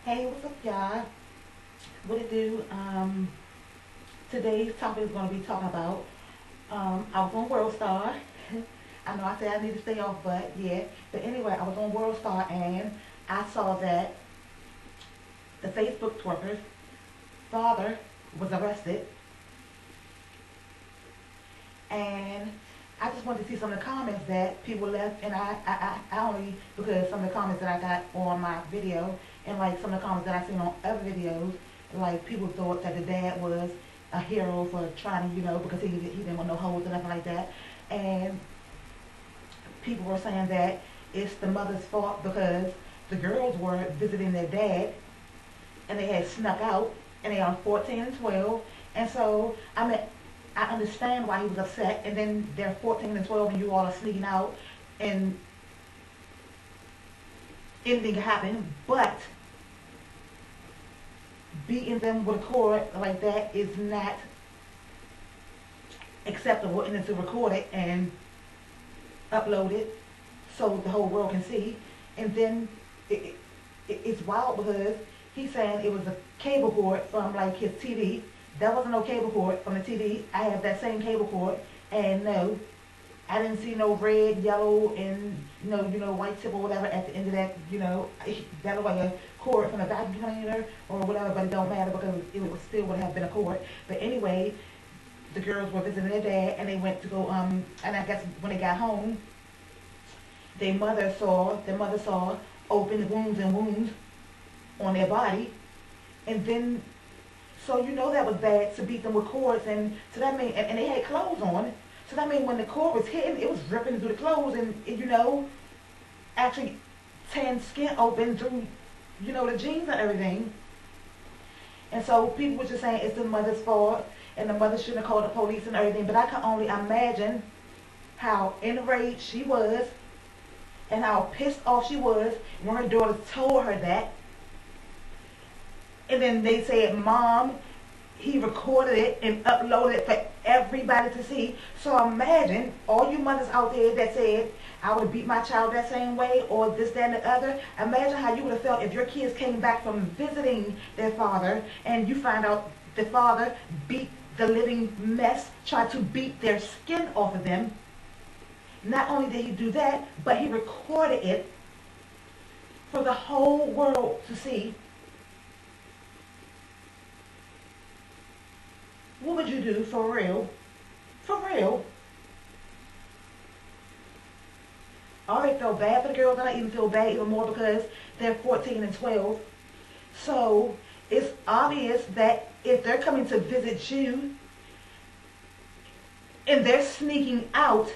Hey, what's up, y'all? What it do? Today's topic is going to be talking about. I was on World Star. I know I said I need to stay off, but yeah. But anyway, I was on World Star and I saw that the Facebook twerker's father was arrested, and I just wanted to see some of the comments that people left, and I only because some of the comments that I got on my video, and like some of the comments that I seen on other videos, like people thought that the dad was a hero for trying to, because he didn't want no hoes or nothing like that, and people were saying that it's the mother's fault because the girls were visiting their dad, and they had snuck out, and they are 14 and 12, and so I understand why he was upset, and then they're 14 and 12 and you all are sneaking out and anything can happen, but beating them with a cord like that is not acceptable, and then to record it and upload it so the whole world can see. And then it's wild because he's saying it was a cable cord from like his TV. That wasn't no cable cord from the TV. I have that same cable cord, and no, I didn't see no red, yellow, and white tip or whatever at the end of that. That looked like a cord from a vacuum cleaner or whatever, but it don't matter because it still would have been a cord. But anyway, the girls were visiting their dad, and they went to go. And I guess when they got home, their mother saw open wounds on their body, and then. So that was bad to beat them with cords, and so that mean, and they had clothes on, so that mean when the cord was hitting, it was ripping through the clothes, and actually tearing skin open through, the jeans and everything. And so people were just saying it's the mother's fault, and the mother shouldn't have called the police and everything. But I can only imagine how enraged she was, and how pissed off she was when her daughter told her that. And then they said, Mom, he recorded it and uploaded it for everybody to see. So imagine all you mothers out there that said, I would beat my child that same way, or this, that, and the other. Imagine how you would have felt if your kids came back from visiting their father and you find out the father beat the living mess, tried to beat their skin off of them. Not only did he do that, but he recorded it for the whole world to see. What would you do for real? For real? I already feel bad for the girls, and I even feel bad even more because they're 14 and 12. So it's obvious that if they're coming to visit you and they're sneaking out,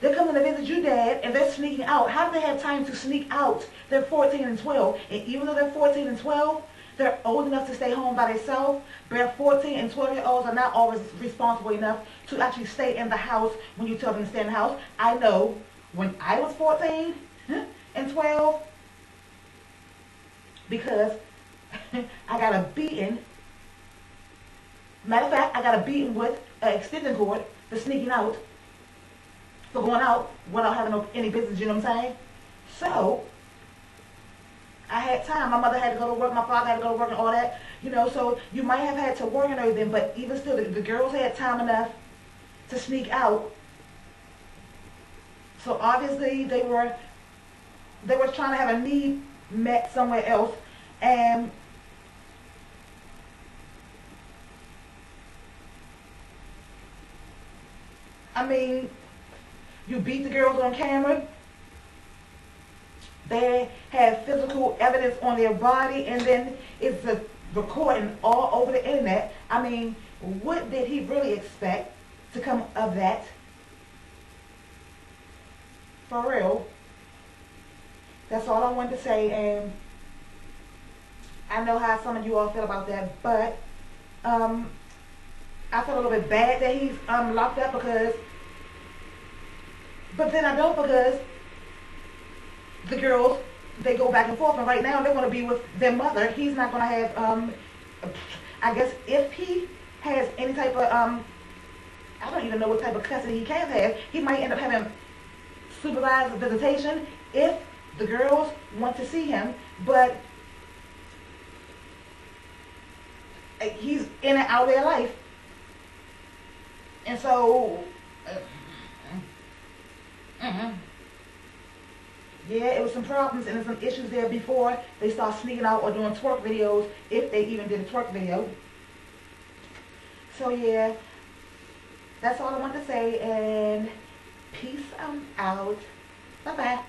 they're coming to visit you, Dad, and they're sneaking out. How do they have time to sneak out? They're 14 and 12. And even though they're 14 and 12, they're old enough to stay home by themselves, but 14 and 12-year-olds are not always responsible enough to actually stay in the house when you tell them to stay in the house. I know when I was 14 and 12, because I got a beating. Matter of fact, I got a beating with an extension cord for sneaking out, for going out without having any business, you know what I'm saying? So I had time. My mother had to go to work. My father had to go to work and all that. So you might have had to work and everything, but even still, the girls had time enough to sneak out. So obviously they were trying to have a need met somewhere else. And I mean, you beat the girls on camera. They have physical evidence on their body, and then it's a recording all over the internet. I mean, what did he really expect to come of that? For real. That's all I wanted to say, and I know how some of you all feel about that, but I feel a little bit bad that he's locked up but then I don't, because the girls, they go back and forth, and right now they want to be with their mother. He's not going to have, I guess if he has any type of, I don't even know what type of custody he can have. He might end up having supervised visitation if the girls want to see him, but in and out of their life. And so, yeah, it was some problems and some issues there before they start sneaking out or doing twerk videos, if they even did a twerk video. So yeah, that's all I want to say, and peace out. Bye-bye.